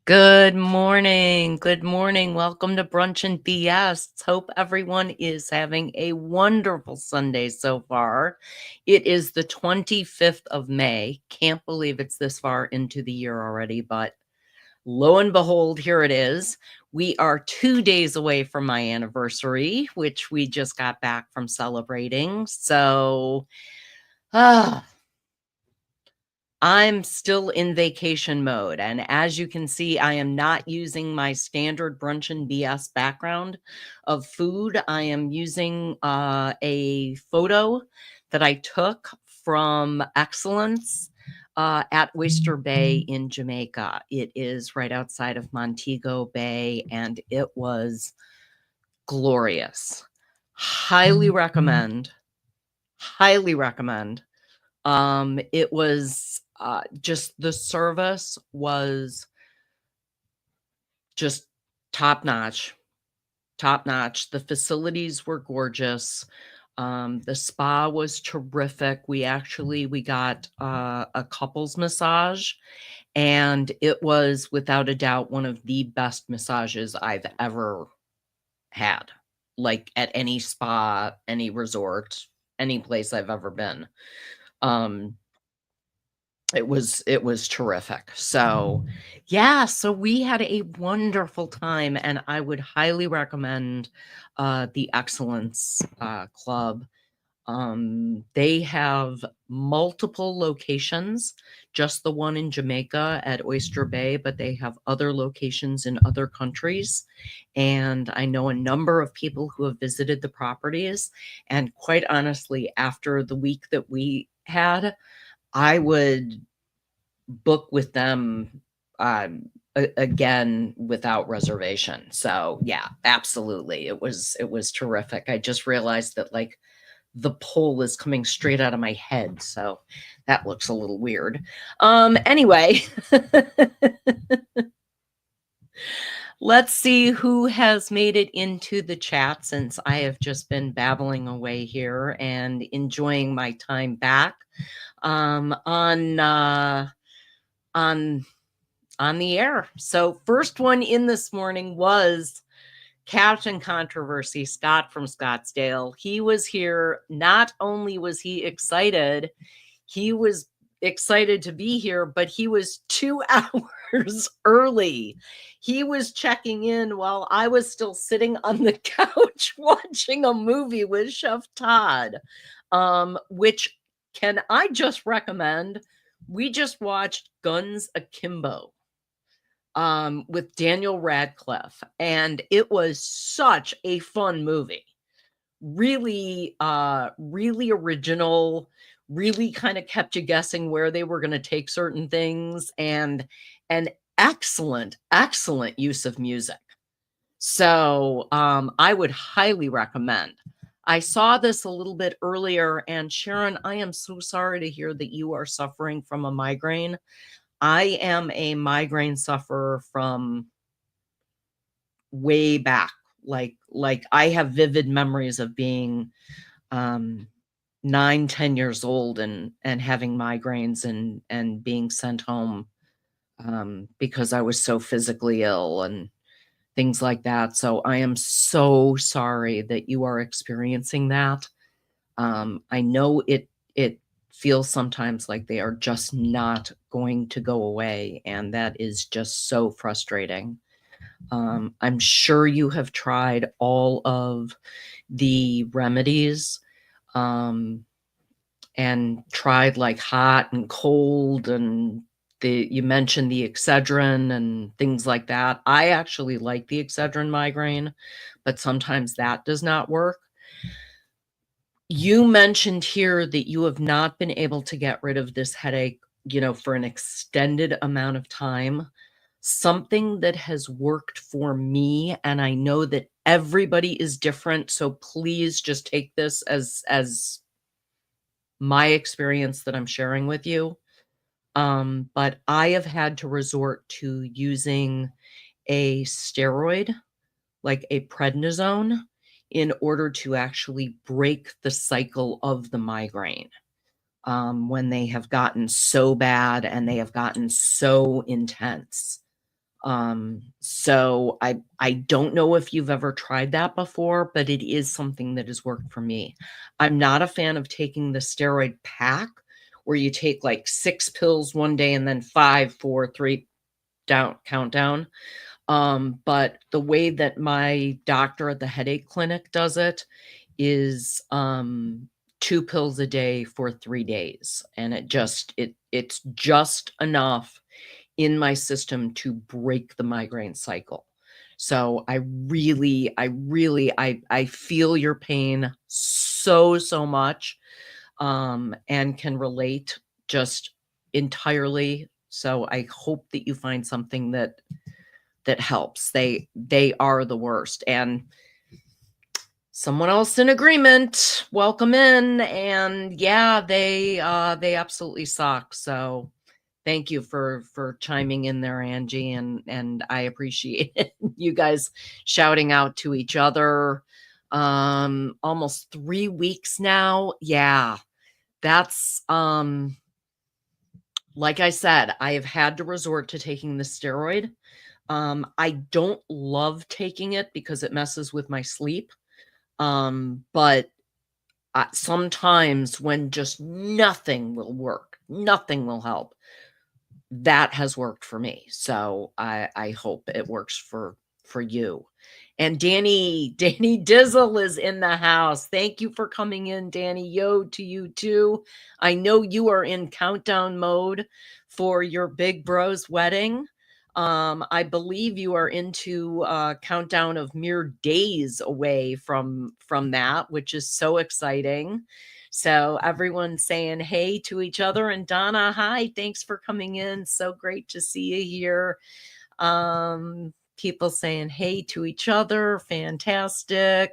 Good morning. Good morning. Welcome to Brunch and BS. Hope everyone is having a wonderful Sunday so far. It is the 25th of May. Can't believe it's this far into the year already, but lo and behold, here it is. We are 2 days away from my anniversary, which we just got back from celebrating. So, I'm still in vacation mode, and as you can see, I am not using my standard Brunch and BS background of food. I am using a photo that I took from Excellence at Oyster Bay in Jamaica. It is right outside of Montego Bay, and it was glorious. Highly recommend. Highly recommend. It was just the service was just top notch. The facilities were gorgeous. The spa was terrific. We got a couples massage, and it was without a doubt one of the best massages I've ever had, like at any spa, any resort, any place I've ever been. It was terrific. So, yeah, so we had a wonderful time, and I would highly recommend the Excellence Club. They have multiple locations, just the one in Jamaica at Oyster Bay, but they have other locations in other countries. And I know a number of people who have visited the properties. And quite honestly, after the week that we had, I would book with them again without reservation. So yeah, absolutely. It was terrific. I just realized that like the pole is coming straight out of my head, so that looks a little weird. Anyway, let's see who has made it into the chat since I have just been babbling away here and enjoying my time back on the air. So first one in this morning was Captain Controversy, Scott from Scottsdale. He was here. Not only was he excited to be here, but he was 2 hours early. He was checking in while I was still sitting on the couch watching a movie with Chef Todd, which can I just recommend? We just watched Guns Akimbo with Daniel Radcliffe, and it was such a fun movie. Really original, really kind of kept you guessing where they were going to take certain things, and an excellent use of music. So I would highly recommend. I saw this a little bit earlier, and Sharon, I am so sorry to hear that you are suffering from a migraine. I am a migraine sufferer from way back. Like I have vivid memories of being 9-10 years old and having migraines and being sent home because I was so physically ill and things like that. So I am so sorry that you are experiencing that. I know it feels sometimes like they are just not going to go away, and that is just so frustrating. I'm sure you have tried all of the remedies and tried like hot and cold, and you mentioned the Excedrin and things like that. I actually like the Excedrin migraine, but sometimes that does not work. You mentioned here that you have not been able to get rid of this headache, for an extended amount of time. Something that has worked for me, and I know that everybody is different, so please just take this as my experience that I'm sharing with you. But I have had to resort to using a steroid, like a prednisone, in order to actually break the cycle of the migraine when they have gotten so bad and they have gotten so intense. So I don't know if you've ever tried that before, but it is something that has worked for me. I'm not a fan of taking the steroid pack where you take like 6 pills one day and then 5, 4, 3 down countdown. But the way that my doctor at the headache clinic does it is 2 pills a day for 3 days, and it's just enough in my system to break the migraine cycle. So I feel your pain so much, and can relate just entirely. So I hope that you find something that helps. They are the worst. And someone else in agreement, welcome in. And yeah, they absolutely suck. So thank you for chiming in there, Angie, and I appreciate it. You guys shouting out to each other. Almost 3 weeks now. Yeah. That's like I said, I have had to resort to taking the steroid. I don't love taking it because it messes with my sleep. But sometimes when just nothing will work, nothing will help, that has worked for me. So I hope it works for you. And Danny Dizzle is in the house. Thank you for coming in, Danny. Yo to you too. I know you are in countdown mode for your big bro's wedding. I believe you are into countdown of mere days away from that, which is so exciting. So everyone's saying hey to each other. And Donna, hi, thanks for coming in. So great to see you here. People saying hey to each other. Fantastic.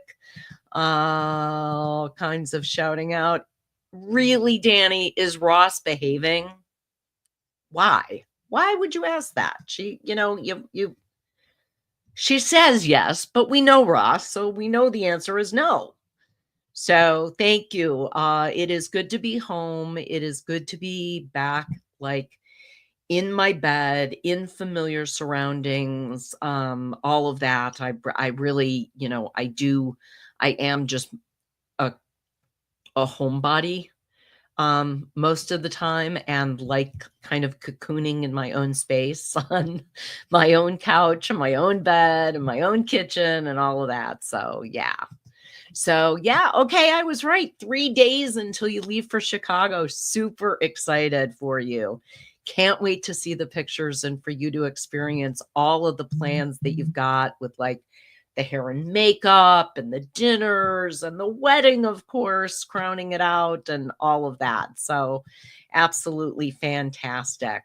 All kinds of shouting out. Really, Danny, is Ross behaving? Why? Why would you ask that? She says yes, but we know Ross, so we know the answer is no. So thank you. It is good to be home. It is good to be back, like in my bed, in familiar surroundings, all of that. I really, I am just a, a homebody most of the time, and like kind of cocooning in my own space on my own couch and my own bed and my own kitchen and all of that. So yeah. So yeah, okay, I was right. 3 days until you leave for Chicago. Super excited for you. Can't wait to see the pictures and for you to experience all of the plans that you've got with like the hair and makeup and the dinners and the wedding, of course, crowning it out and all of that. So absolutely fantastic.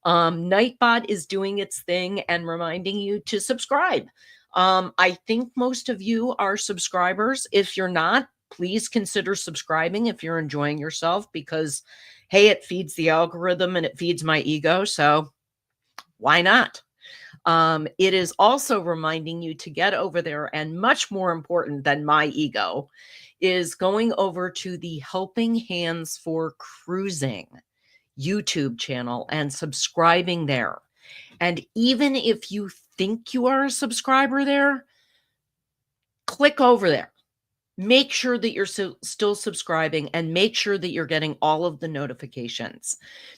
Nightbot is doing its thing and reminding you to subscribe. I think most of you are subscribers. If you're not, please consider subscribing if you're enjoying yourself, because hey, it feeds the algorithm and it feeds my ego. So why not? It is also reminding you to get over there, and much more important than my ego is going over to the Helping Hands for Cruising YouTube channel and subscribing there. And even if you think you are a subscriber there, click over there. Make sure that you're still subscribing and make sure that you're getting all of the notifications,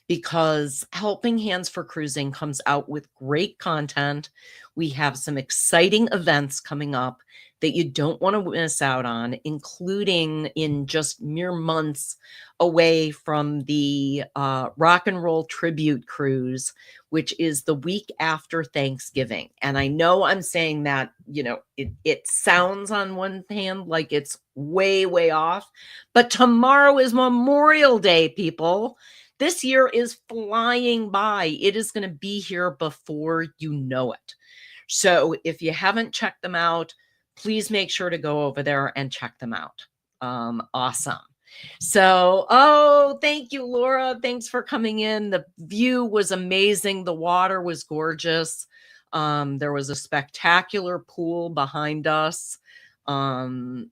because Helping Hands for Cruising comes out with great content. We have some exciting events coming up that you don't want to miss out on, including in just mere months away from the Rock and Roll Tribute Cruise, which is the week after Thanksgiving. And I know I'm saying that, it sounds on one hand like it's way off, but tomorrow is Memorial Day, people. This year is flying by. It is going to be here before you know it. So if you haven't checked them out, please make sure to go over there and check them out. Awesome. So, oh, thank you, Laura. Thanks for coming in. The view was amazing. The water was gorgeous. There was a spectacular pool behind us that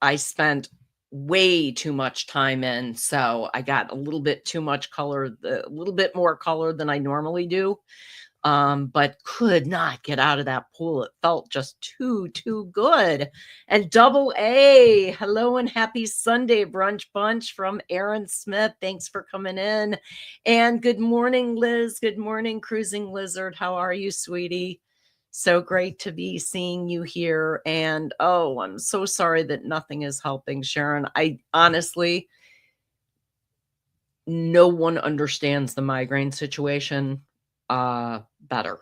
I spent way too much time in, so I got a little bit too much color, a little bit more color than I normally do, but could not get out of that pool. It felt just too good. And double A, hello and happy Sunday, Brunch Bunch from Aaron Smith. Thanks for coming in. And good morning, Liz. Good morning, Cruising Lizard. How are you, sweetie? So great to be seeing you here. And oh, I'm so sorry that nothing is helping, Sharon. I honestly, no one understands the migraine situation better.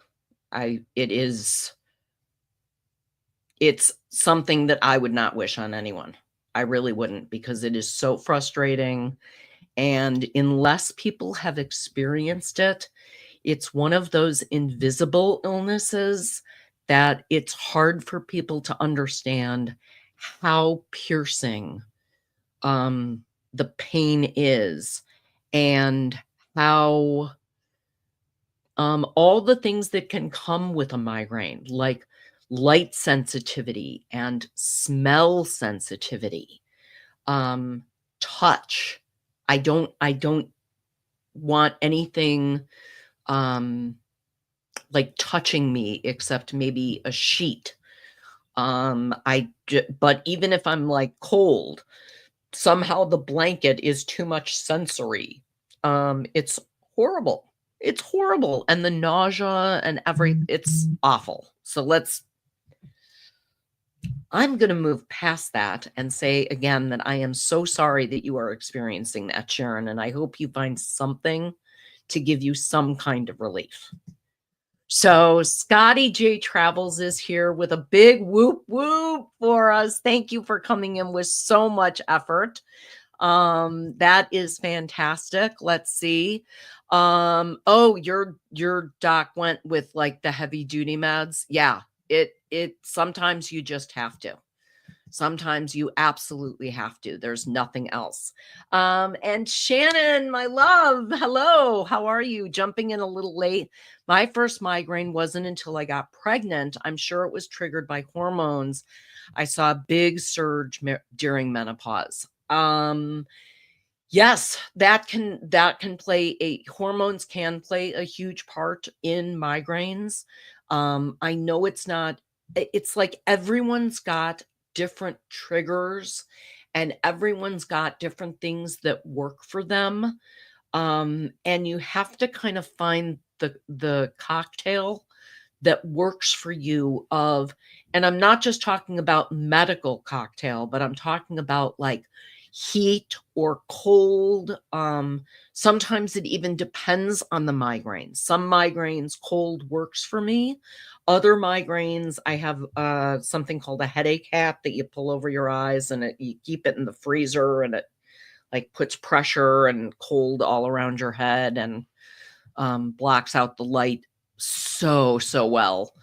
It's something that I would not wish on anyone. I really wouldn't, because it is so frustrating. And unless people have experienced it, it's one of those invisible illnesses that it's hard for people to understand how piercing the pain is, and how all the things that can come with a migraine, like light sensitivity and smell sensitivity, touch. I don't want anything like touching me except maybe a sheet. But even if I'm like cold, somehow the blanket is too much sensory. It's horrible. It's horrible. And the nausea and it's awful. So I'm going to move past that and say again that I am so sorry that you are experiencing that, Sharon, and I hope you find something to give you some kind of relief. So Scotty J Travels is here with a big whoop whoop for us. Thank you for coming in with so much effort. That is fantastic. Let's see. Oh, your doc went with like the heavy duty meds. Yeah, it sometimes you just have to. Sometimes you absolutely have to. There's nothing else. And Shannon, my love, hello. How are you? Jumping in a little late. My first migraine wasn't until I got pregnant. I'm sure it was triggered by hormones. I saw a big surge during menopause. Yes, that can play hormones can play a huge part in migraines. I know it's like everyone's got different triggers, and everyone's got different things that work for them. And you have to kind of find the cocktail that works for you and I'm not just talking about medical cocktail, but I'm talking about like heat or cold. Sometimes it even depends on the migraine. Some migraines, cold works for me. Other migraines, I have something called a headache hat that you pull over your eyes, and you keep it in the freezer, and it like puts pressure and cold all around your head, and blocks out the light so well.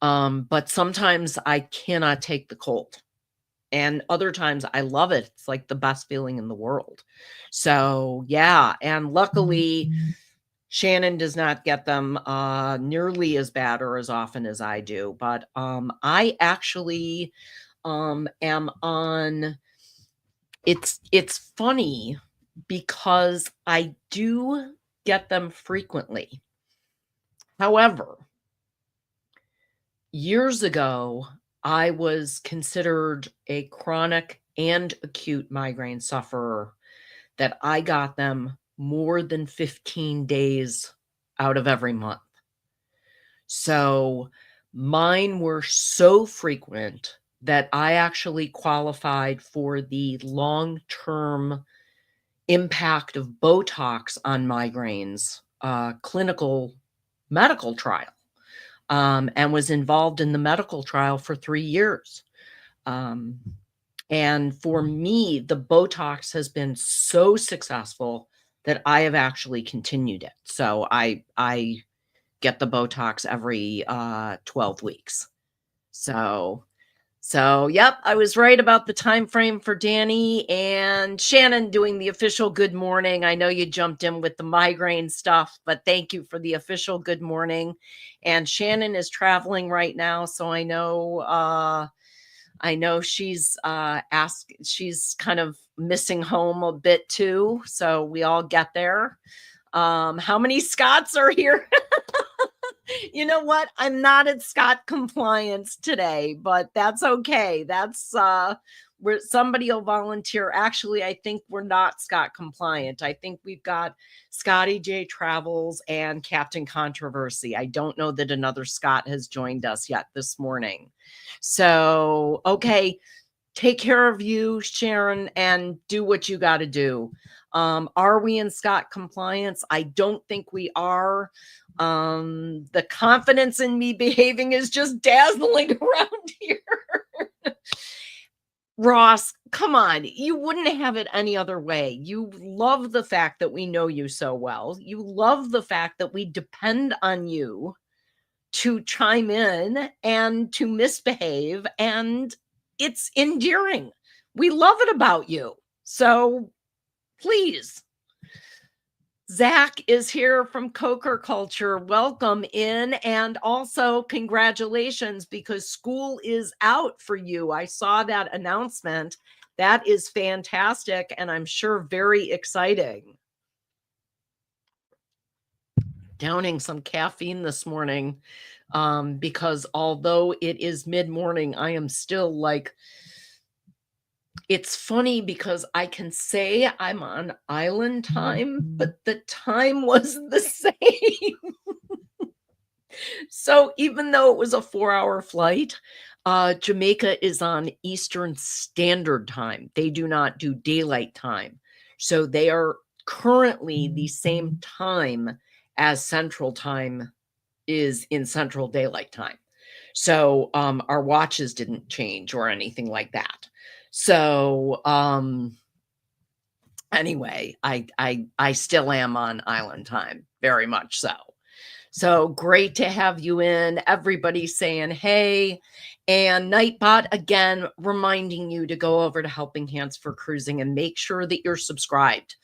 But sometimes I cannot take the cold, and other times I love it. It's like the best feeling in the world. So yeah, and luckily Shannon does not get them nearly as bad or as often as I do. But I actually am on. It's funny because I do get them frequently. However, years ago, I was considered a chronic and acute migraine sufferer, that I got them more than 15 days out of every month. So mine were so frequent that I actually qualified for the long-term impact of Botox on migraines clinical medical trial, and was involved in the medical trial for 3 years. And for me, the Botox has been so successful that I have actually continued it. So I get the Botox every 12 weeks. So yep, I was right about the time frame for Danny. And Shannon doing the official good morning. I know you jumped in with the migraine stuff, but thank you for the official good morning. And Shannon is traveling right now, so I know I know she's kind of missing home a bit too, so we all get there. How many Scots are here? You know what? I'm not at Scott compliance today, but that's okay. That's where somebody will volunteer. Actually, I think we're not Scott compliant. I think we've got Scotty J Travels and Captain Controversy. I don't know that another Scott has joined us yet this morning. So, okay, take care of you, Sharon, and do what you got to do. Are we in Scott compliance? I don't think we are. The confidence in me behaving is just dazzling around here. Ross, come on. You wouldn't have it any other way. You love the fact that we know you so well. You love the fact that we depend on you to chime in and to misbehave, and it's endearing. We love it about you. So please. Zach is here from Coker Culture. Welcome in. And also congratulations, because school is out for you. I saw that announcement. That is fantastic, and I'm sure very exciting. Downing some caffeine this morning, because although it is mid-morning, I am still like, it's funny because I can say I'm on island time, but the time was the same. So even though it was a 4-hour flight, Jamaica is on Eastern Standard Time. They do not do daylight time. So they are currently the same time as Central Time is in Central Daylight Time. So our watches didn't change or anything like that. So anyway, I still am on island time, very much so. So great to have you in. Everybody saying hey. And Nightbot, again, reminding you to go over to Helping Hands for Cruising and make sure that you're subscribed.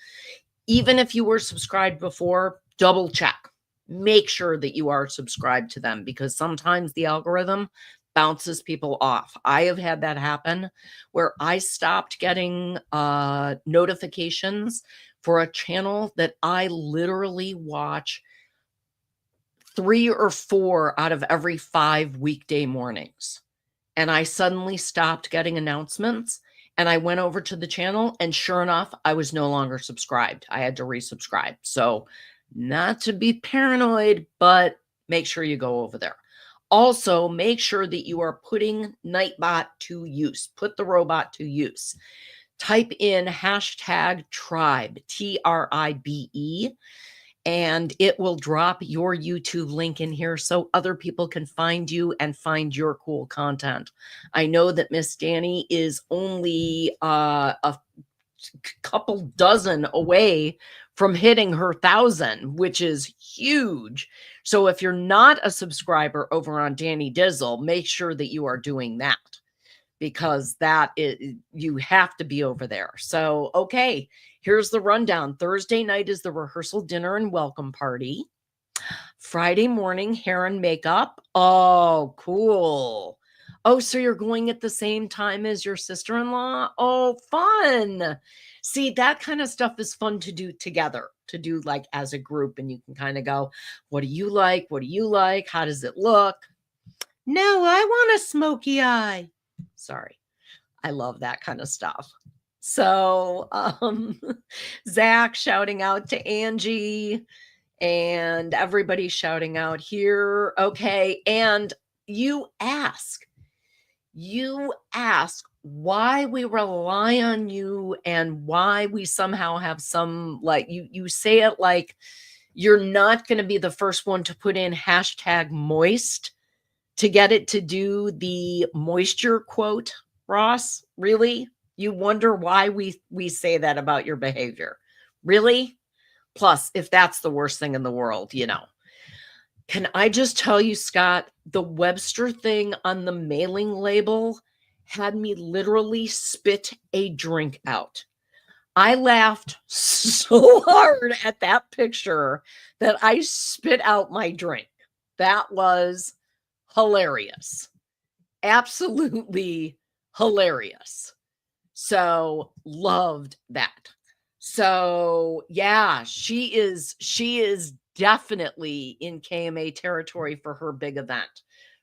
Even if you were subscribed before, double check. Make sure that you are subscribed to them, because sometimes the algorithm bounces people off. I have had that happen where I stopped getting notifications for a channel that I literally watch 3 or 4 out of every 5 weekday mornings. And I suddenly stopped getting announcements, and I went over to the channel, and sure enough, I was no longer subscribed. I had to resubscribe. So not to be paranoid, but make sure you go over there. Also, make sure that you are putting Nightbot to use. Put the robot to use. Type in #tribe, TRIBE, and it will drop your YouTube link in here so other people can find you and find your cool content. I know that Miss Danny is only a couple dozen away from hitting her 1,000, which is huge. So if you're not a subscriber over on Danny Dizzle, make sure that you are doing that, because that is, you have to be over there. So, okay, here's the rundown. Thursday night is the rehearsal dinner and welcome party. Friday morning, hair and makeup. Oh, cool. Oh, so you're going at the same time as your sister-in-law? Oh, fun. See, that kind of stuff is fun to do together, to do like as a group, and you can kind of go, what do you like? What do you like? How does it look? No, I want a smoky eye. Sorry. I love that kind of stuff. So, Zach shouting out to Angie, and everybody shouting out here. Okay. And you ask why we rely on you, and why we somehow have some, like, you say it like you're not going to be the first one to put in #moist to get it to do the moisture quote. Ross, really? You wonder why we say that about your behavior? Really? Plus, if that's the worst thing in the world, you know. Can I just tell you, Scott, the Webster thing on the mailing label had me literally spit a drink out. I laughed so hard at that picture that I spit out my drink. That was hilarious. Absolutely hilarious. So loved that. So yeah, she is definitely in KMA territory for her big event,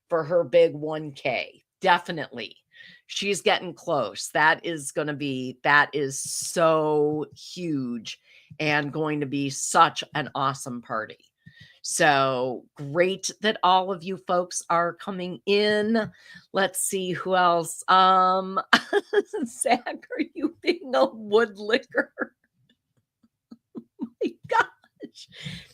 for her big 1K. Definitely. She's getting close. That is so huge and going to be such an awesome party. So great that all of you folks are coming in. Let's see who else. Zach, are you being a woodlicker? My gosh,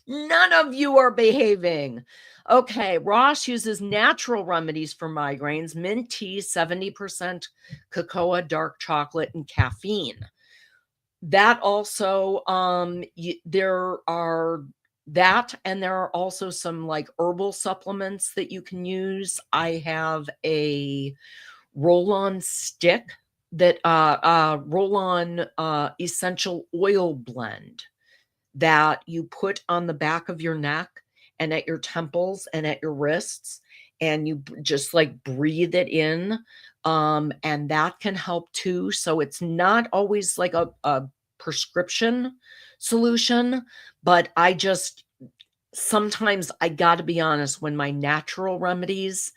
none of you are behaving. Okay, Ross uses natural remedies for migraines, mint tea, 70% cocoa, dark chocolate, and caffeine. That also, there are that, and there are also some like herbal supplements that you can use. I have a roll-on stick that roll-on essential oil blend that you put on the back of your neck and at your temples and at your wrists, and you just like breathe it in, and that can help too. So it's not always like a prescription solution, but I just sometimes I got to be honest, when my natural remedies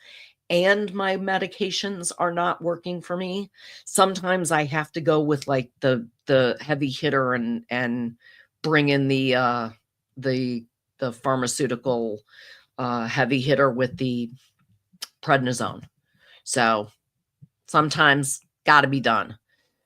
and my medications are not working for me, sometimes I have to go with like the heavy hitter and bring in the pharmaceutical heavy hitter with the prednisone. So sometimes got to be done.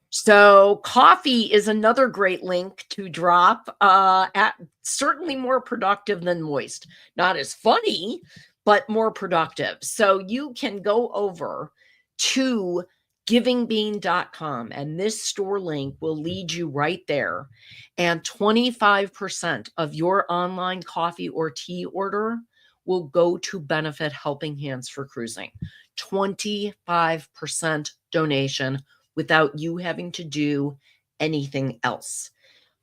So coffee is another great link to drop, at certainly more productive than moist. Not as funny, but more productive. So you can go over to givingbean.com and this store link will lead you right there. And 25% of your online coffee or tea order will go to benefit Helping Hands for Cruising. 25% donation without you having to do anything else.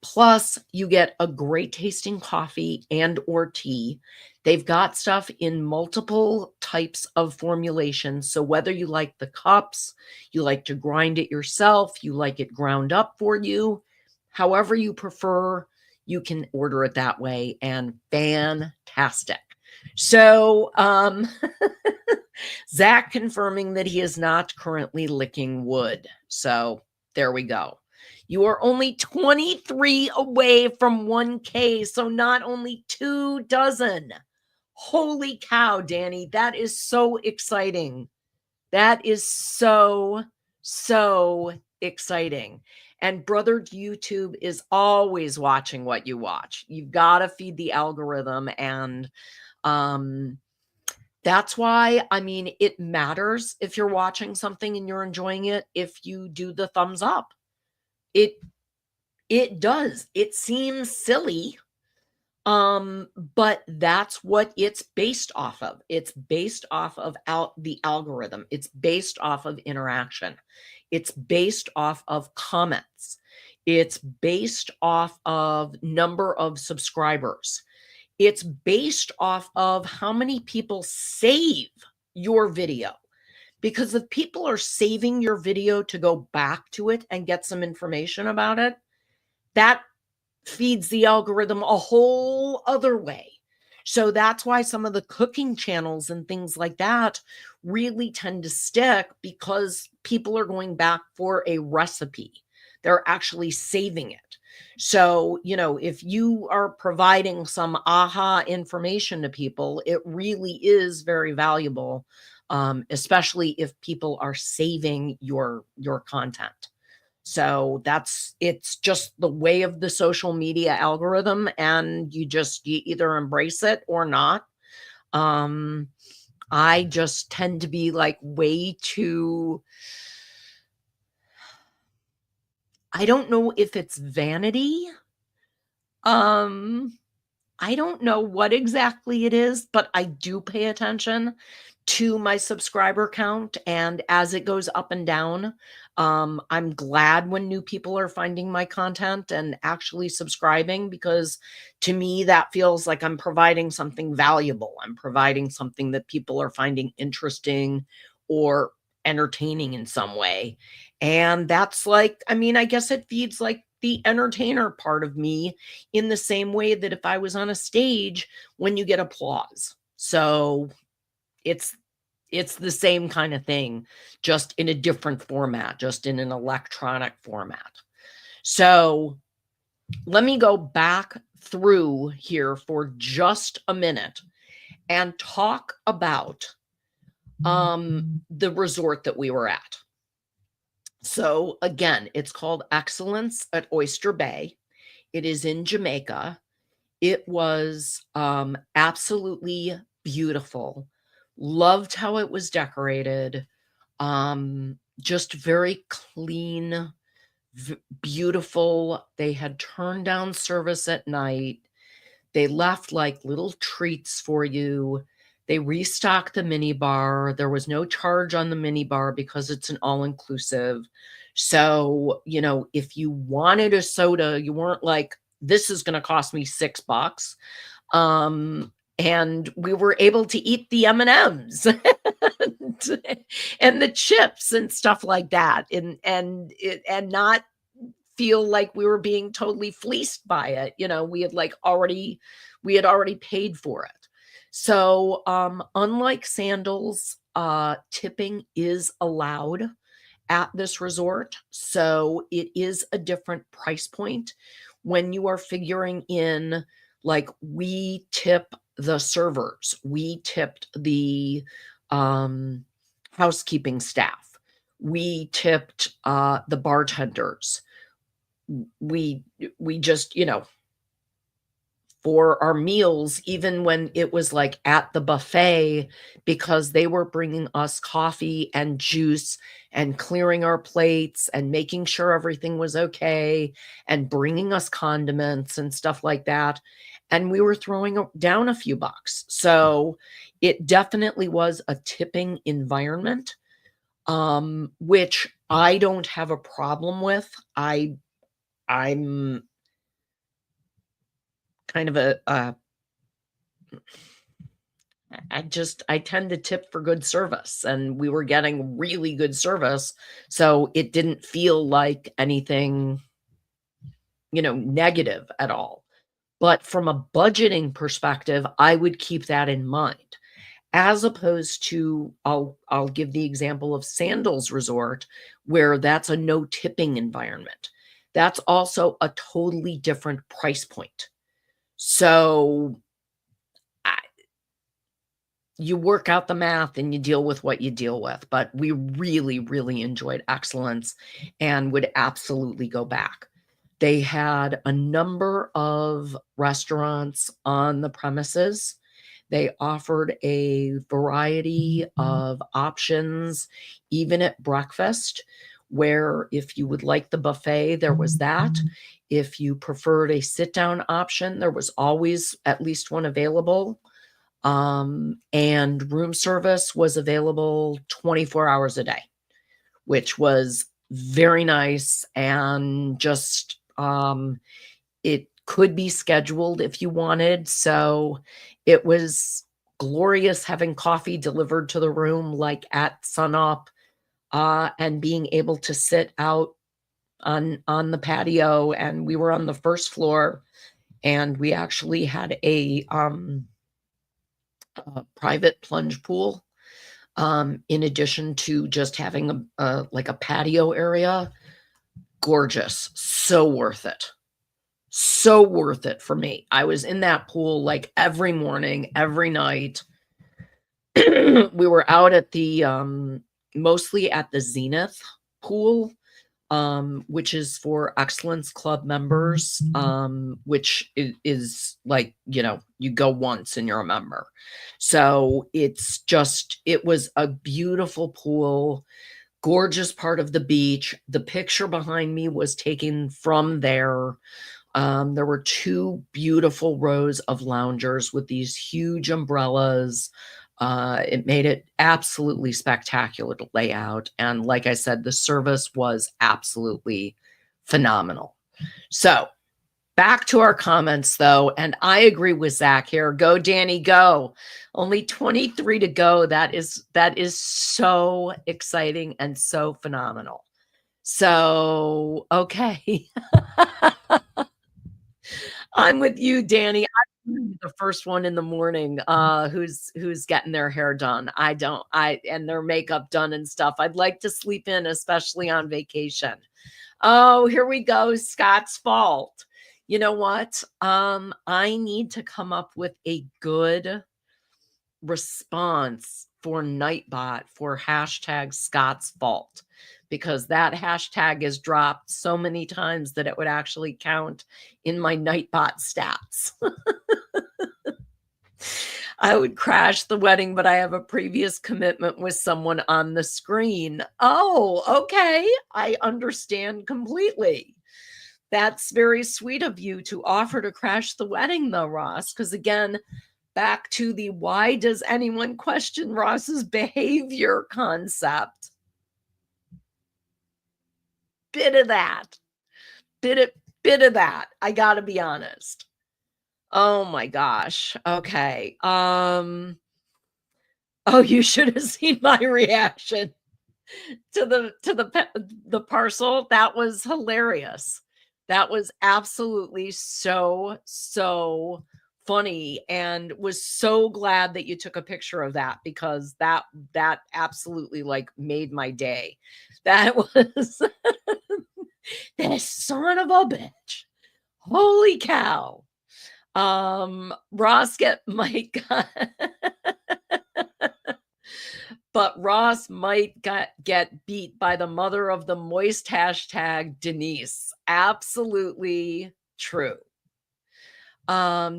Plus, you get a great tasting coffee and or tea. They've got stuff in multiple types of formulations. So whether you like the cups, you like to grind it yourself, you like it ground up for you, however you prefer, you can order it that way, and fantastic. So, Zach confirming that he is not currently licking wood. So there we go. You are only 23 away from 1K, so not only 2 dozen. Holy cow, Danny. That is so exciting. That is so, so exciting. And brother YouTube is always watching what you watch. You've got to feed the algorithm, and that's why, I mean, it matters if you're watching something and you're enjoying it, if you do the thumbs up. It does. It seems silly, but that's what it's based off of. It's based off of the algorithm. It's based off of interaction. It's based off of comments. It's based off of number of subscribers. It's based off of how many people save your video. Because if people are saving your video to go back to it and get some information about it, that feeds the algorithm a whole other way. So that's why some of the cooking channels and things like that really tend to stick, because people are going back for a recipe. They're actually saving it. So, you know, if you are providing some aha information to people, it really is very valuable, especially if people are saving your content. So it's just the way of the social media algorithm, and you either embrace it or not. I just tend to be like way too, I don't know if it's vanity. I don't know what exactly it is, but I do pay attention to my subscriber count, and as it goes up and down, I'm glad when new people are finding my content and actually subscribing, because to me that feels like I'm providing something valuable. I'm providing something that people are finding interesting or entertaining in some way. And that's like, I mean, I guess it feeds like the entertainer part of me in the same way that if I was on a stage when you get applause. So it's it's the same kind of thing, just in a different format, just in an electronic format. So let me go back through here for just a minute and talk about the resort that we were at. So again, it's called Excellence at Oyster Bay. It is in Jamaica. It was absolutely beautiful. Loved how it was decorated. Just very clean, beautiful. They had turned down service at night. They left like little treats for you. They restocked the mini bar. There was no charge on the mini bar because it's an all-inclusive. So, you know, if you wanted a soda, you weren't like, this is going to cost me $6. And we were able to eat the M&Ms and the chips and stuff like that, and not feel like we were being totally fleeced by it. You know, we had already paid for it. So, unlike Sandals, tipping is allowed at this resort. So it is a different price point when you are figuring in, like, we tip the servers, we tipped the housekeeping staff, we tipped the bartenders, we just, you know, for our meals, even when it was like at the buffet, because they were bringing us coffee and juice and clearing our plates and making sure everything was okay and bringing us condiments and stuff like that. And we were throwing down a few bucks. So it definitely was a tipping environment, which I don't have a problem with. I'm kind of I tend to tip for good service, and we were getting really good service, so it didn't feel like anything, you know, negative at all. But from a budgeting perspective, I would keep that in mind. As opposed to, I'll give the example of Sandals Resort, where that's a no tipping environment. That's also a totally different price point. So you work out the math and you deal with what you deal with. But we really, really enjoyed Excellence and would absolutely go back. They had a number of restaurants on the premises. They offered a variety of options, even at breakfast, where if you would like the buffet, there was that. If you preferred a sit-down option, there was always at least one available. And room service was available 24 hours a day, which was very nice. And just, it could be scheduled if you wanted. So it was glorious having coffee delivered to the room, like at sunup, and being able to sit out on the patio. And we were on the first floor, and we actually had a private plunge pool, in addition to just having a like a patio area. Gorgeous. So worth it. So worth it for me. I was in that pool like every morning, every night. We were out at the mostly at the Zenith pool, which is for Excellence Club members, which is like, you know, you go once and you're a member. So it's just, it was a beautiful pool, gorgeous part of the beach. The picture behind me was taken from there. There were two beautiful rows of loungers with these huge umbrellas. It made it absolutely spectacular to lay out. And like I said, the service was absolutely phenomenal. So Back to our comments though, and I agree with Zach here. Go, Danny, go. Only 23 to go. That is so exciting and so phenomenal. So, okay. I'm with you, Danny. I'm the first one in the morning who's getting their hair done. And their makeup done and stuff. I'd like to sleep in, especially on vacation. Oh, here we go. Scott's fault. You know what? I need to come up with a good response for Nightbot for hashtag Scott's fault, because that hashtag is dropped so many times that it would actually count in my Nightbot stats. I would crash the wedding, but I have a previous commitment with someone on the screen. Oh, okay. I understand completely. That's very sweet of you to offer to crash the wedding, though, Ross, because again, back to the why does anyone question Ross's behavior concept? Bit of that. Bit of that. I got to be honest. Oh my gosh. Okay. Oh, you should have seen my reaction to the parcel. That was hilarious. That was absolutely so funny, and was so glad that you took a picture of that, because that absolutely like made my day. That was that son of a bitch. Holy cow. Ross might but Ross might get beat by the mother of the moist hashtag, Denise. Absolutely true.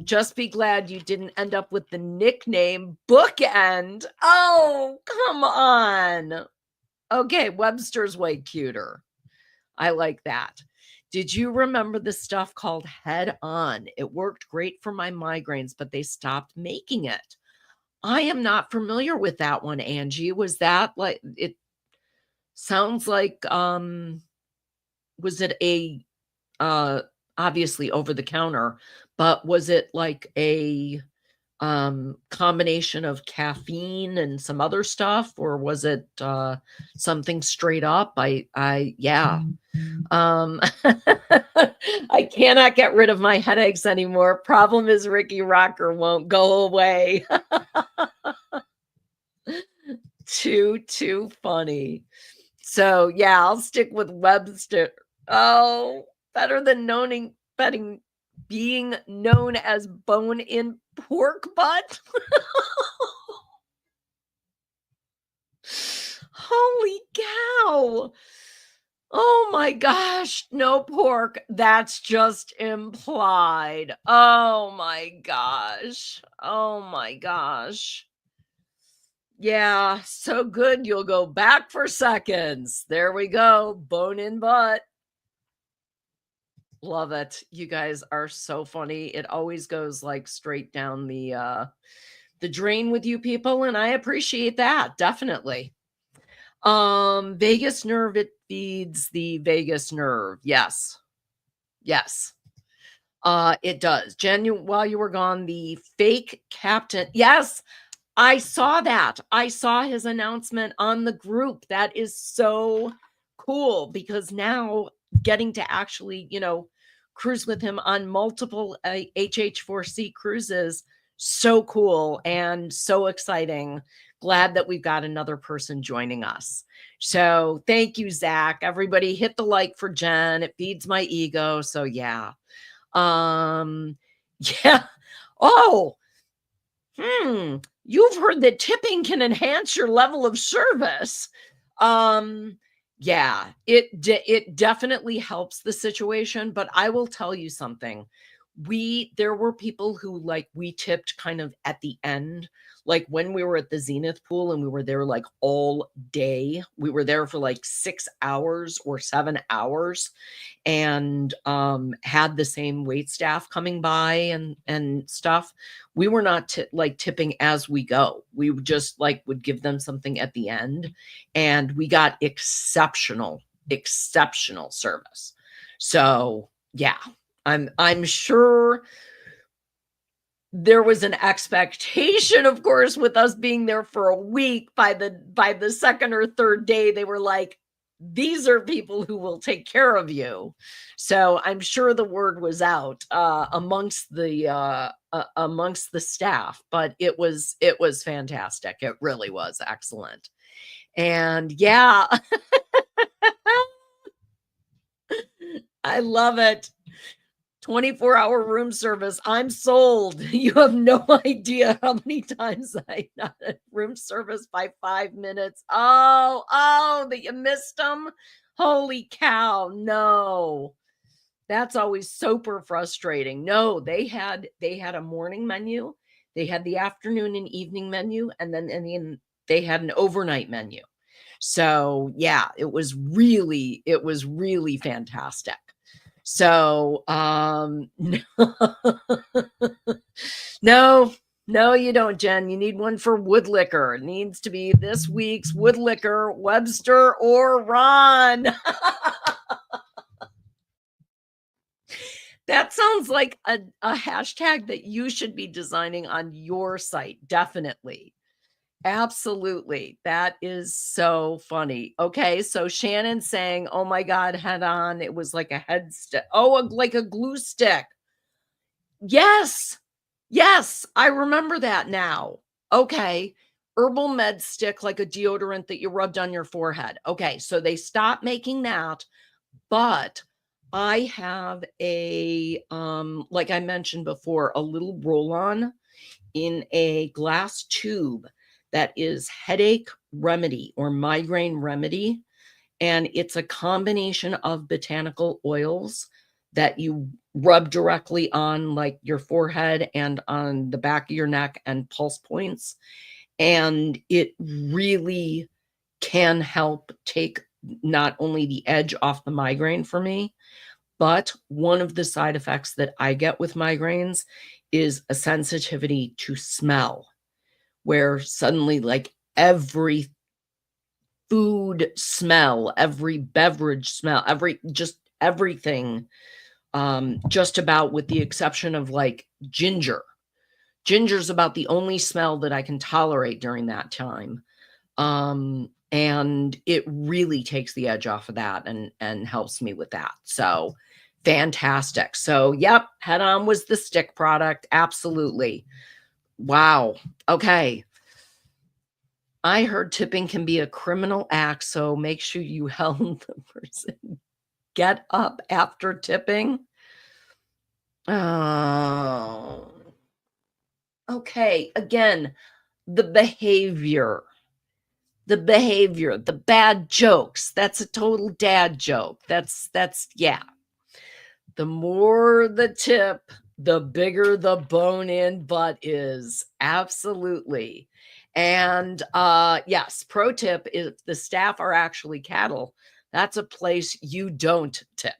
Just be glad you didn't end up with the nickname Bookend. Oh, come on. Okay, Webster's way cuter. I like that. Did you remember the stuff called Head On? It worked great for my migraines, but they stopped making it. I am not familiar with that one, Angie. Was that like, it sounds like, was it a, obviously over the counter, but was it like a, combination of caffeine and some other stuff, or was it, something straight up? Yeah. I cannot get rid of my headaches anymore. Problem is Ricky Rocker won't go away. Too funny. So yeah, I'll stick with Webster. Oh, better than being known as bone in pork butt. Holy cow. Oh my gosh, no pork. That's just implied. Oh my gosh. Oh my gosh. Yeah, so good you'll go back for seconds. There we go. Bone in butt. Love it. You guys are so funny. It always goes like straight down the drain with you people, and I appreciate that. Definitely. Vagus nerve, it feeds the vagus nerve. Yes. Yes. It does. Jen, while you were gone, the fake captain. Yes, I saw that. I saw his announcement on the group. That is so cool, because now getting to actually, cruise with him on multiple HH4C cruises, so cool and so exciting. Glad that we've got another person joining us. So thank you, Zach. Everybody hit the like for Jen. It feeds my ego. So yeah. Yeah. Oh, you've heard that tipping can enhance your level of service. Yeah, it definitely helps the situation, but I will tell you something. There were people who, like, we tipped kind of at the end, like when we were at the Zenith pool and we were there like all day. We were there for like 6 hours or 7 hours, and had the same wait staff coming by and stuff. We were not like tipping as we go. We just like would give them something at the end, and we got exceptional service. So yeah, I'm sure there was an expectation, of course, with us being there for a week. By the second or third day, they were like, these are people who will take care of you. So I'm sure the word was out amongst the staff, but it was fantastic. It really was excellent. And yeah, I love it. 24-hour room service. I'm sold. You have no idea how many times I got a room service by 5 minutes. Oh, that you missed them. Holy cow. No. That's always super frustrating. No, they had a morning menu, they had the afternoon and evening menu, and then they had an overnight menu. So, yeah, it was really fantastic. So, no, no, you don't, Jen. You need one for wood liquor. It needs to be this week's wood liquor, Webster or Ron. That sounds like a hashtag that you should be designing on your site. Definitely. Absolutely. That is so funny. Okay, so Shannon's saying, "Oh my god, head on. It was like a head stick. Oh, like a glue stick." Yes. Yes, I remember that now. Okay. Herbal med stick like a deodorant that you rubbed on your forehead. Okay, so they stopped making that, but I have like I mentioned before, a little roll-on in a glass tube that is headache remedy or migraine remedy. And it's a combination of botanical oils that you rub directly on like your forehead and on the back of your neck and pulse points. And it really can help take not only the edge off the migraine for me, but one of the side effects that I get with migraines is a sensitivity to smell, where suddenly, like, every food smell, every beverage smell, everything, just about with the exception of like ginger. Ginger's about the only smell that I can tolerate during that time. And it really takes the edge off of that and helps me with that. So fantastic. So yep, head on was the stick product. Absolutely. Wow. Okay. I heard tipping can be a criminal act, so make sure you help the person get up after tipping. Oh. Okay. Again, the behavior. The bad jokes. That's a total dad joke. Yeah. The more the tip, the bigger the bone-in butt is. Absolutely. And yes, pro tip, if the staff are actually cattle, that's a place you don't tip.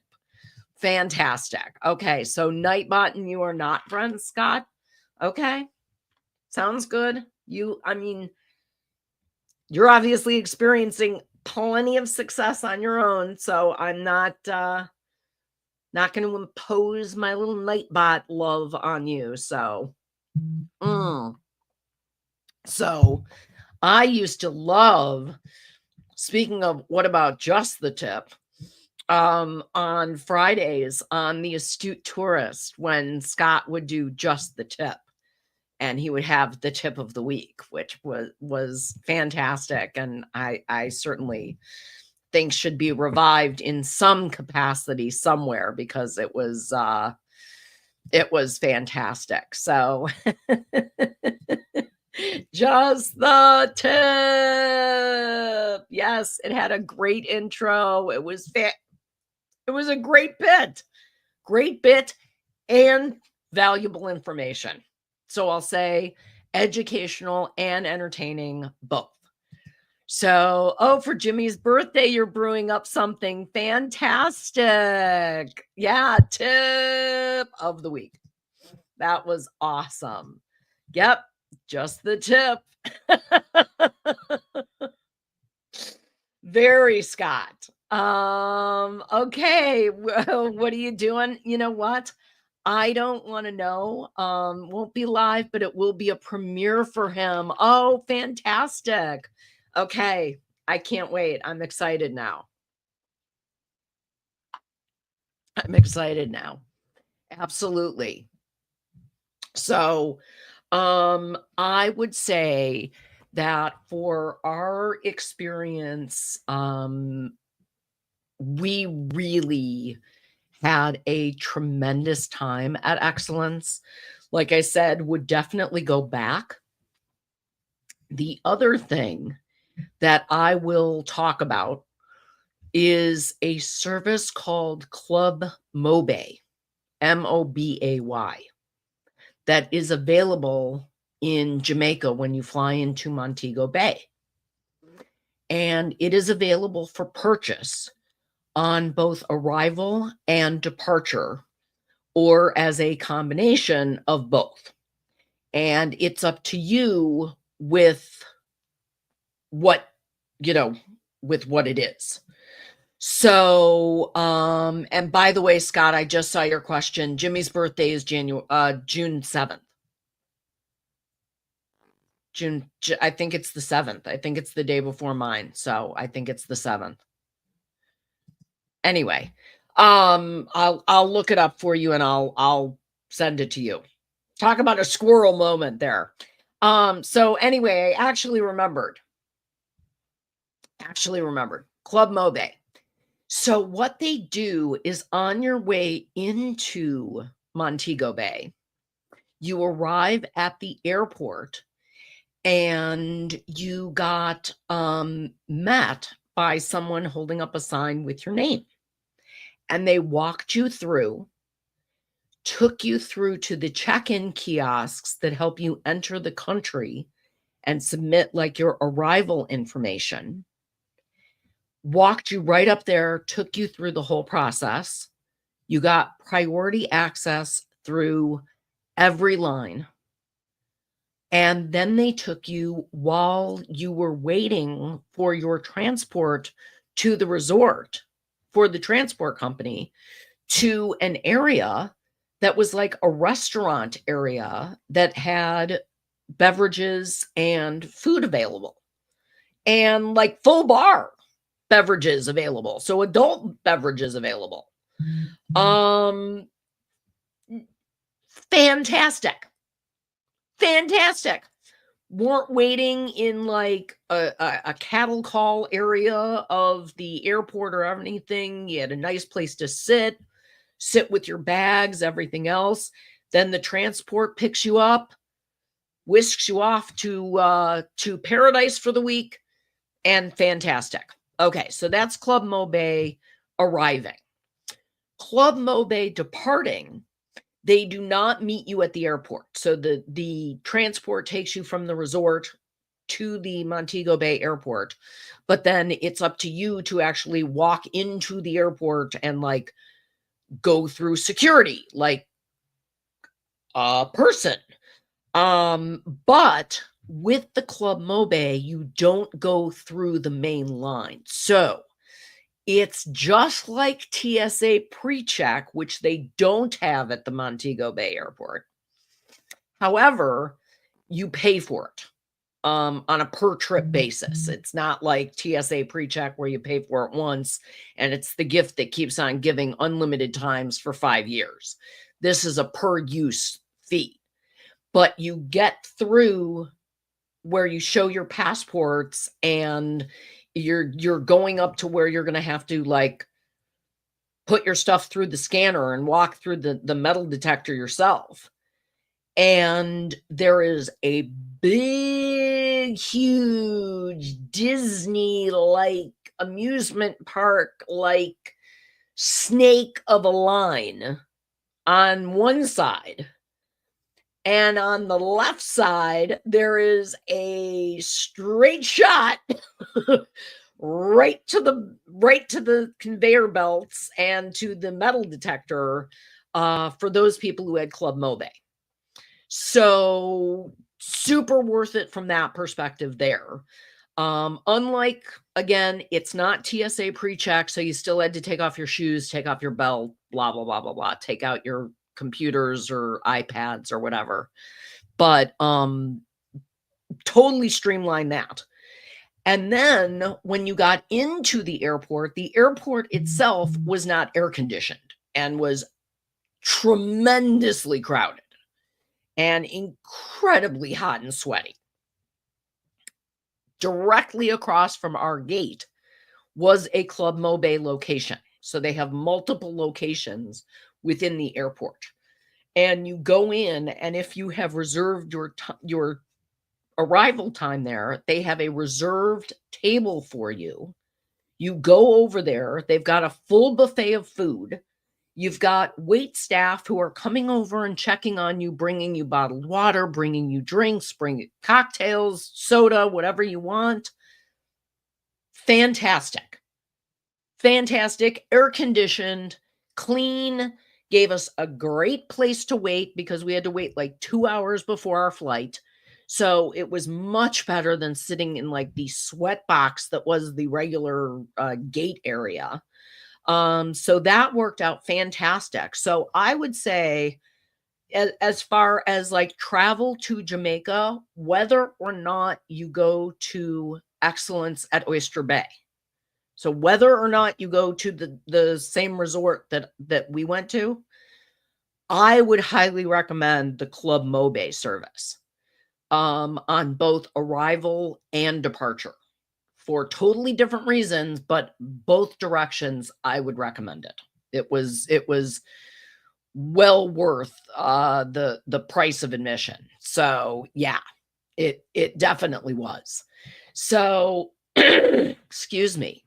Fantastic. Okay, so Nightbot and you are not friends, Scott? Okay. Sounds good. I mean, you're obviously experiencing plenty of success on your own, so I'm not going to impose my little Nightbot love on you. So, so I used to love, speaking of what about just the tip, on Fridays on The Astute Tourist, when Scott would do just the tip and he would have the tip of the week, which was fantastic. And I certainly think should be revived in some capacity somewhere, because it was fantastic. So just the tip. Yes, it had a great intro. It was a great bit and valuable information. So I'll say educational and entertaining both. So, for Jimmy's birthday, you're brewing up something fantastic. Yeah, tip of the week. That was awesome. Yep, just the tip. Very Scott. Okay, well, what are you doing? You know what? I don't wanna know. Won't be live, but it will be a premiere for him. Oh, fantastic. Okay, I can't wait. I'm excited now. I'm excited now. Absolutely. So, I would say that for our experience, we really had a tremendous time at Excellence. Like I said, would definitely go back. The other thing that I will talk about is a service called Club Mobay, Mobay, that is available in Jamaica when you fly into Montego Bay. And it is available for purchase on both arrival and departure, or as a combination of both. And it's up to you with what, you know, with what it is. So, and by the way, Scott, I just saw your question. Jimmy's birthday is June 7th. I think it's the 7th. I think it's the day before mine. So I think it's the 7th. Anyway, I'll look it up for you and I'll send it to you. Talk about a squirrel moment there. So anyway, I actually remembered. Club Mobay. So what they do is on your way into Montego Bay, you arrive at the airport and you got met by someone holding up a sign with your name. And they walked you through, took you through to the check-in kiosks that help you enter the country and submit like your arrival information, walked you right up there, took you through the whole process. You got priority access through every line. And then they took you while you were waiting for your transport to the resort for the transport company to an area that was like a restaurant area that had beverages and food available and like full bar beverages available. So adult beverages available. Fantastic. Fantastic. Weren't waiting in like a cattle call area of the airport or anything. You had a nice place to sit with your bags, everything else. Then the transport picks you up, whisks you off to paradise for the week, and fantastic. Okay, so that's Club Mobay arriving. Club Mobay departing, they do not meet you at the airport. So the transport takes you from the resort to the Montego Bay airport, but then it's up to you to actually walk into the airport and like go through security like a person. But with the Club Mobay, you don't go through the main line. So it's just like TSA pre-check, which they don't have at the Montego Bay airport. However, you pay for it on a per trip basis. It's not like TSA pre-check where you pay for it once and it's the gift that keeps on giving unlimited times for 5 years. This is a per use fee. But you get through where you show your passports and you're going up to where you're going to have to like put your stuff through the scanner and walk through the metal detector yourself. And there is a big, huge Disney-like amusement park-like snake of a line on one side. And on the left side, there is a straight shot right to the conveyor belts and to the metal detector for those people who had Club Mobay. So super worth it from that perspective there. Unlike, again, it's not TSA pre-check, so you still had to take off your shoes, take off your belt, blah, blah, blah, blah, blah, take out your computers or iPads or whatever. But totally streamlined that. And then when you got into the airport itself was not air conditioned and was tremendously crowded and incredibly hot and sweaty. Directly across from our gate was a Club Mobe location. So they have multiple locations within the airport. And you go in, and if you have reserved your arrival time there, they have a reserved table for you. You go over there, they've got a full buffet of food. You've got wait staff who are coming over and checking on you, bringing you bottled water, bringing you drinks, bringing cocktails, soda, whatever you want. Fantastic. Fantastic. Air conditioned, clean, gave us a great place to wait because we had to wait like 2 hours before our flight. So it was much better than sitting in like the sweat box that was the regular gate area. So that worked out fantastic. So I would say, as far as like travel to Jamaica, whether or not you go to Excellence at Oyster Bay. So whether or not you go to the same resort that we went to, I would highly recommend the Club Mobe service on both arrival and departure for totally different reasons, but both directions I would recommend it. It was well worth the price of admission. So yeah, it definitely was. So excuse me.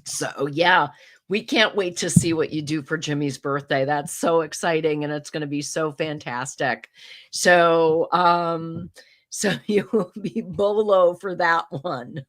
So yeah, we can't wait to see what you do for Jimmy's birthday. That's so exciting, and it's going to be so fantastic. So so you will be bolo for that one.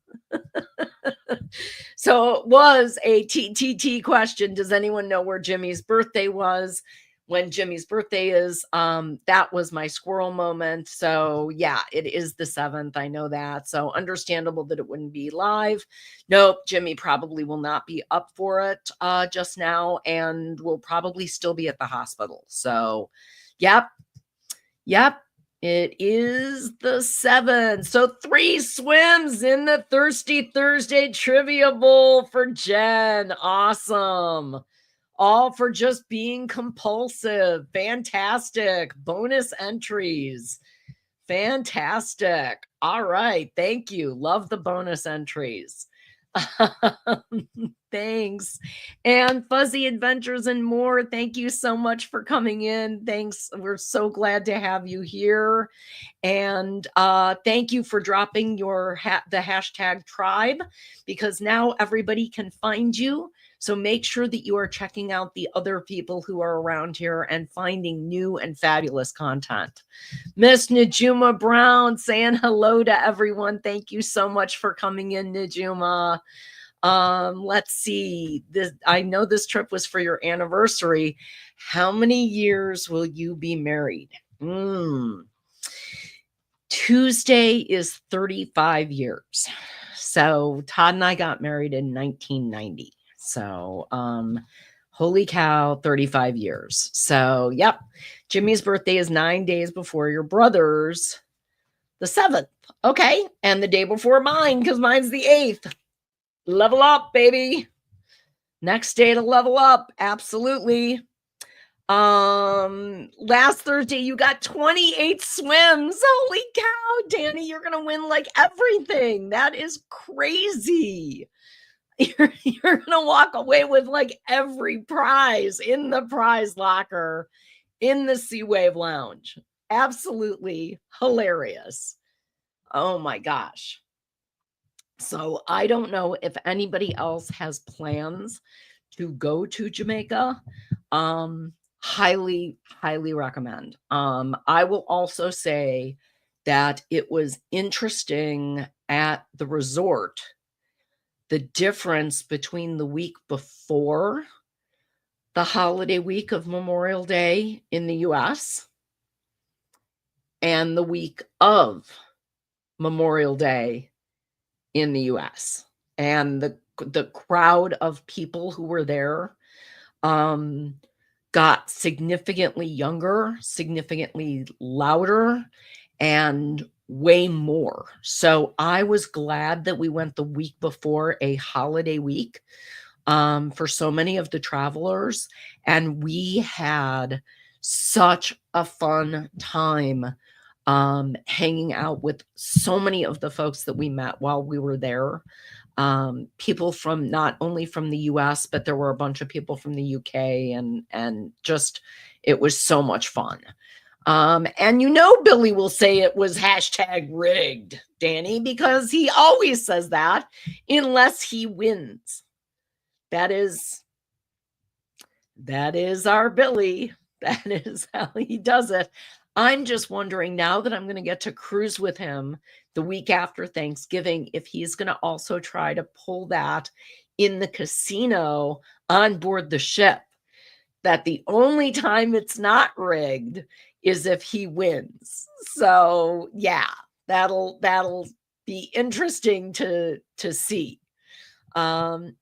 So it was a TTT question. Does anyone know where Jimmy's birthday was? When Jimmy's birthday is, that was my squirrel moment. So yeah, it is the 7th. I know that. So understandable that it wouldn't be live. Nope, Jimmy probably will not be up for it just now, and will probably still be at the hospital. So yep. It is the 7th. So 3 swims in the Thirsty Thursday Trivia Bowl for Jen. Awesome. All for just being compulsive. Fantastic. Bonus entries. Fantastic. All right. Thank you. Love the bonus entries. Thanks. And Fuzzy Adventures and More, thank you so much for coming in. Thanks. We're so glad to have you here. And thank you for dropping the hashtag tribe, because now everybody can find you. So make sure that you are checking out the other people who are around here and finding new and fabulous content. Miss Najuma Brown saying hello to everyone. Thank you so much for coming in, Najuma. Let's see. I know this trip was for your anniversary. How many years will you be married? Tuesday is 35 years. So Todd and I got married in 1990. So, holy cow, 35 years. So, yep. Jimmy's birthday is 9 days before your brother's, the 7th. Okay. And the day before mine, because mine's the 8th. Level up, baby. Next day to level up. Absolutely. Last Thursday you got 28 swims. Holy cow, Danny, you're gonna win like everything. That is crazy. You're gonna walk away with like every prize in the prize locker in the Sea Wave Lounge. Absolutely hilarious. Oh my gosh. So I don't know if anybody else has plans to go to Jamaica. Highly recommend. I will also say that it was interesting at the resort, the difference between the week before the holiday week of Memorial Day in the US and the week of Memorial Day in the US. And the crowd of people who were there got significantly younger, significantly louder, and way more. So I was glad that we went the week before a holiday week for so many of the travelers. And we had such a fun time hanging out with so many of the folks that we met while we were there. People from not only from the US, but there were a bunch of people from the UK, and just it was so much fun. And you know Billy will say it was hashtag rigged, Danny, because he always says that unless he wins. That is our Billy. That is how he does it. I'm just wondering now that I'm going to get to cruise with him the week after Thanksgiving, if he's going to also try to pull that in the casino on board the ship. That the only time it's not rigged is if he wins. So yeah, that'll be interesting to see.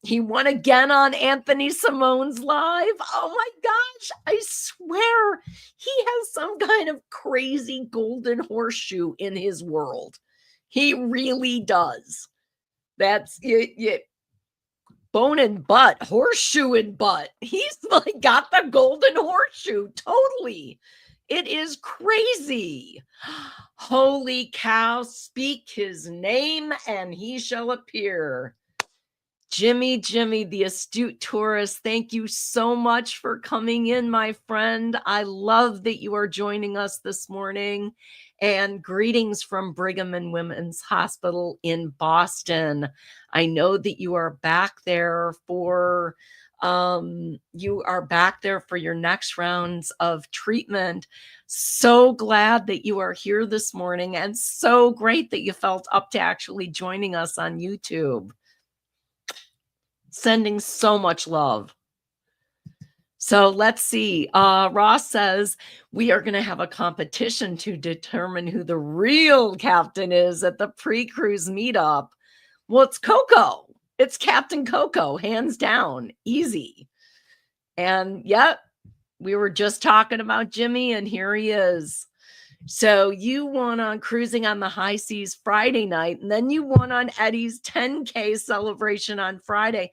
He won again on Anthony Simone's live. Oh my gosh, I swear he has some kind of crazy golden horseshoe in his world. He really does. That's it. Bone and butt, horseshoe and butt. He's like got the golden horseshoe. Totally. It is crazy. Holy cow, speak his name and he shall appear. Jimmy, the astute tourist, thank you so much for coming in, my friend. I love that you are joining us this morning. And greetings from Brigham and Women's Hospital in Boston. I know that you are back there for your next rounds of treatment. So glad that you are here this morning, and so great that you felt up to actually joining us on YouTube. Sending so much love. So let's see. Ross says we are going to have a competition to determine who the real captain is at the pre-cruise meetup. Well, it's Coco. It's Captain Coco, hands down, easy. And yep, we were just talking about Jimmy, and here he is. So you won on Cruising on the High Seas Friday night, and then you won on Eddie's 10K celebration on Friday.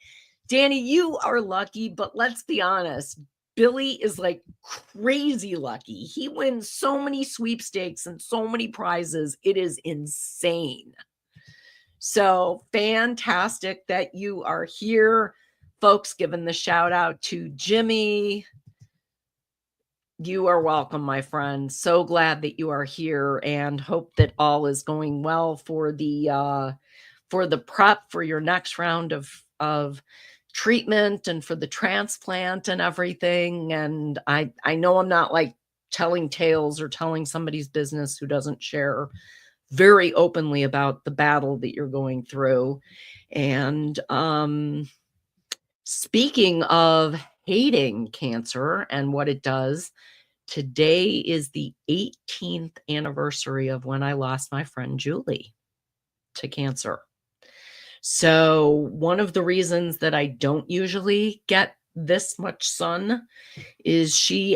Danny, you are lucky, but let's be honest. Billy is like crazy lucky. He wins so many sweepstakes and so many prizes. It is insane. So fantastic that you are here. Folks, giving the shout out to Jimmy. You are welcome, my friend. So glad that you are here, and hope that all is going well for the prep for your next round of treatment and for the transplant and everything. And I know I'm not like telling tales or telling somebody's business who doesn't share very openly about the battle that you're going through. And speaking of hating cancer and what it does, today is the 18th anniversary of when I lost my friend Julie to cancer. So one of the reasons that I don't usually get this much sun is she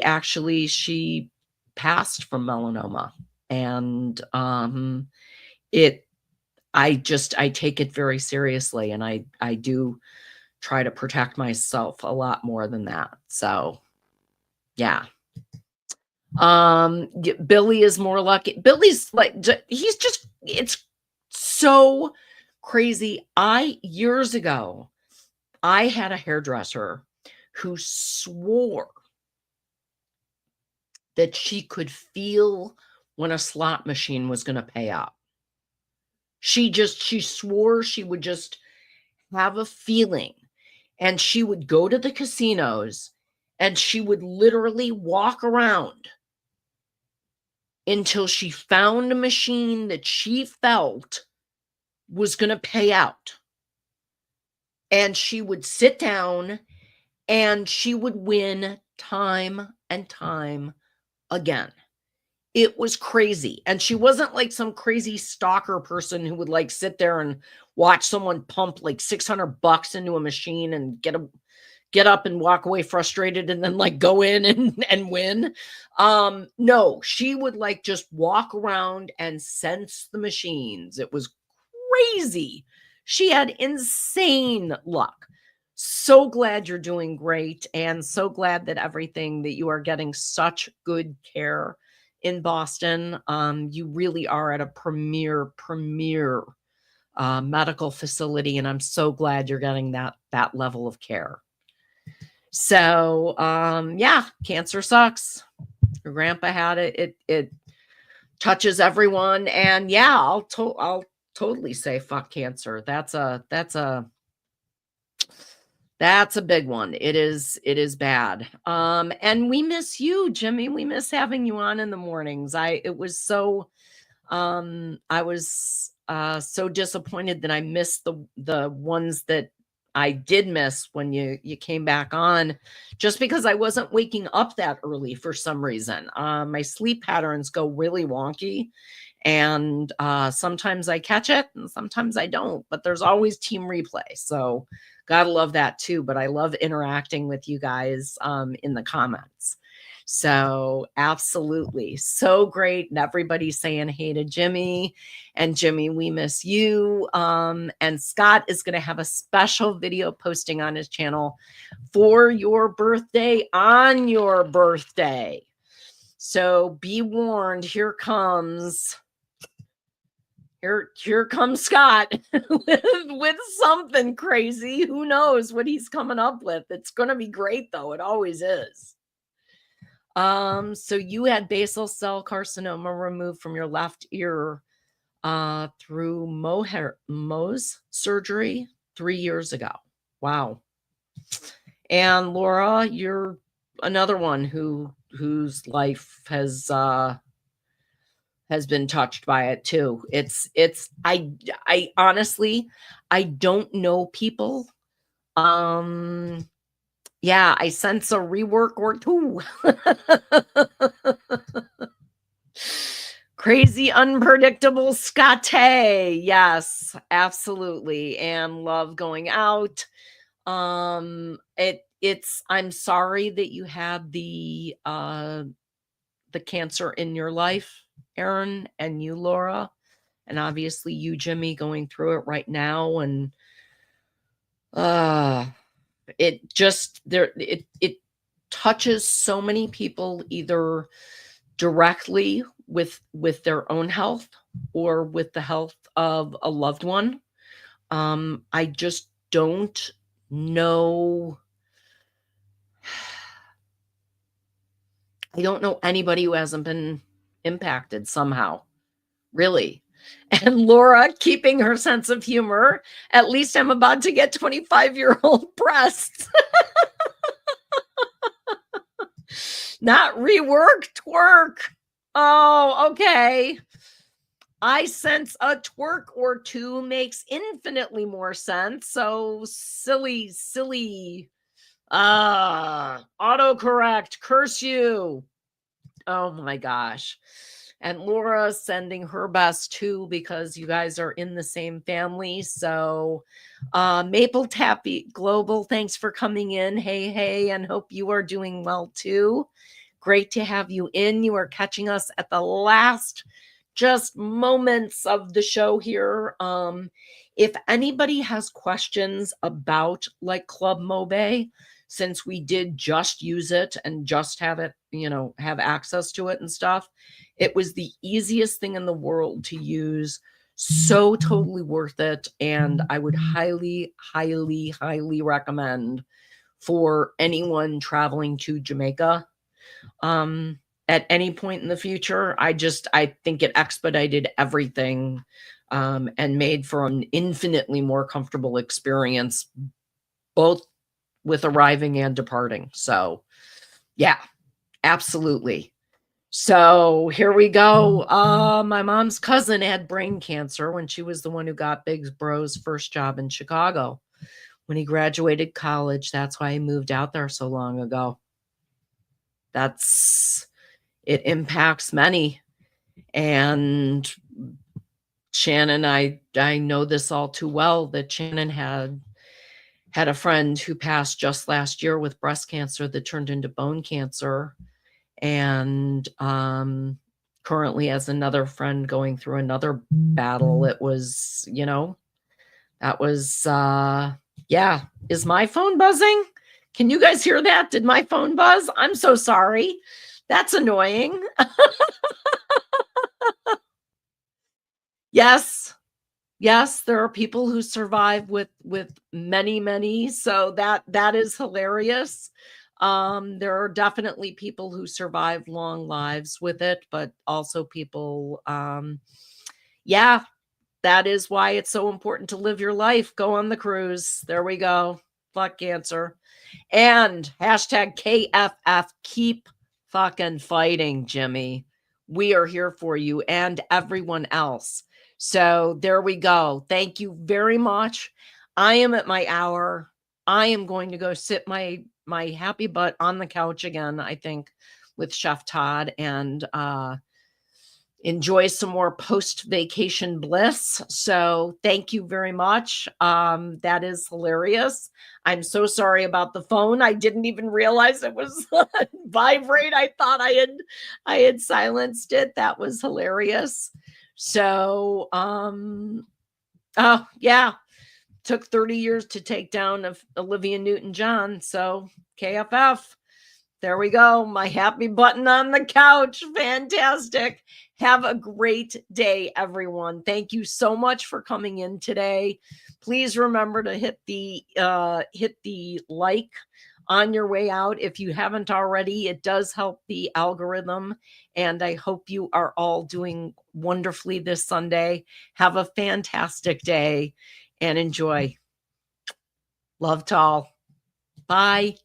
passed from melanoma. And I take it very seriously, and I do try to protect myself a lot more than that. So yeah. Billy is more lucky. Billy's like, it's so crazy. Years ago, I had a hairdresser who swore that she could feel when a slot machine was going to pay out. She swore she would just have a feeling, and she would go to the casinos and she would literally walk around until she found a machine that she felt was going to pay out. And she would sit down and she would win time and time again. It was crazy. And she wasn't like some crazy stalker person who would like sit there and watch someone pump like $600 into a machine and get up and walk away frustrated and then like go in and win. No, she would like just walk around and sense the machines. It was crazy. She had insane luck. So glad you're doing great, and so glad that everything that you are getting such good care in Boston. You really are at a premier medical facility, and I'm so glad you're getting that level of care. So, yeah, cancer sucks. Your grandpa had it. It touches everyone, and yeah, I'll totally say fuck cancer. That's a big one. It is bad. And we miss you, Jimmy. We miss having you on in the mornings. It was so I was so disappointed that I missed the ones that I did miss when you came back on, just because I wasn't waking up that early for some reason. My sleep patterns go really wonky, and sometimes I catch it and sometimes I don't, but there's always team replay. So gotta love that too. But I love interacting with you guys in the comments. So absolutely. So great. And everybody's saying hey to Jimmy. And Jimmy, we miss you. And Scott is going to have a special video posting on his channel for your birthday, on your birthday. So be warned, here comes Scott with something crazy. Who knows what he's coming up with? It's going to be great though. It always is. So you had basal cell carcinoma removed from your left ear through Mohs surgery 3 years ago. Wow. And Laura, you're another one whose life has been touched by it too. I honestly, I don't know people. Yeah, I sense a rework or two. Crazy, unpredictable Scotty. Yes, absolutely. And love going out. I'm sorry that you had the cancer in your life, Erin, and you, Laura, and obviously you, Jimmy, going through it right now. And it touches so many people, either directly with their own health or with the health of a loved one. I just don't know. I don't know anybody who hasn't been impacted somehow, really. And Laura, keeping her sense of humor, at least I'm about to get 25-year-old breasts. Not rework, twerk. Oh, okay. I sense a twerk or two makes infinitely more sense. So silly. Autocorrect, curse you. Oh my gosh. And Laura sending her best too, because you guys are in the same family. So Maple Tappy Global, thanks for coming in. Hey, and hope you are doing well too. Great to have you in. You are catching us at the last just moments of the show here. If anybody has questions about like Club Mobe, since we did just use it and just have it, have access to it and stuff, it was the easiest thing in the world to use. So totally worth it. And I would highly recommend for anyone traveling to Jamaica at any point in the future. I think it expedited everything and made for an infinitely more comfortable experience, both with arriving and departing. So yeah, absolutely. So here we go. My mom's cousin had brain cancer when she was the one who got Big Bro's first job in Chicago. When he graduated college, that's why he moved out there so long ago. It impacts many. And Shannon, I know this all too well, that Shannon had a friend who passed just last year with breast cancer that turned into bone cancer, and currently has another friend going through another battle. It was, that was yeah. Is my phone buzzing? Can you guys hear that? Did my phone buzz? I'm so sorry. That's annoying. Yes. Yes, there are people who survive with many, so that is hilarious. There are definitely people who survive long lives with it, but also people, yeah, that is why it's so important to live your life. Go on the cruise. There we go. Fuck cancer. And hashtag KFF, keep fucking fighting, Jimmy. We are here for you and everyone else. So there we go. Thank you very much. I am at my hour. I am going to go sit my happy butt on the couch again, I think, with Chef Todd, and enjoy some more post-vacation bliss. So thank you very much. That is hilarious. I'm so sorry about the phone. I didn't even realize it was vibrate. I thought I had silenced it. That was hilarious. So oh yeah, took 30 years to take down of Olivia Newton-John. So KFF. There we go. My happy button on the couch. Fantastic. Have a great day, everyone. Thank you so much for coming in today. Please remember to hit the like on your way out if you haven't already. It does help the algorithm, and I hope you are all doing wonderfully this Sunday. Have a fantastic day and enjoy. Love to all. Bye.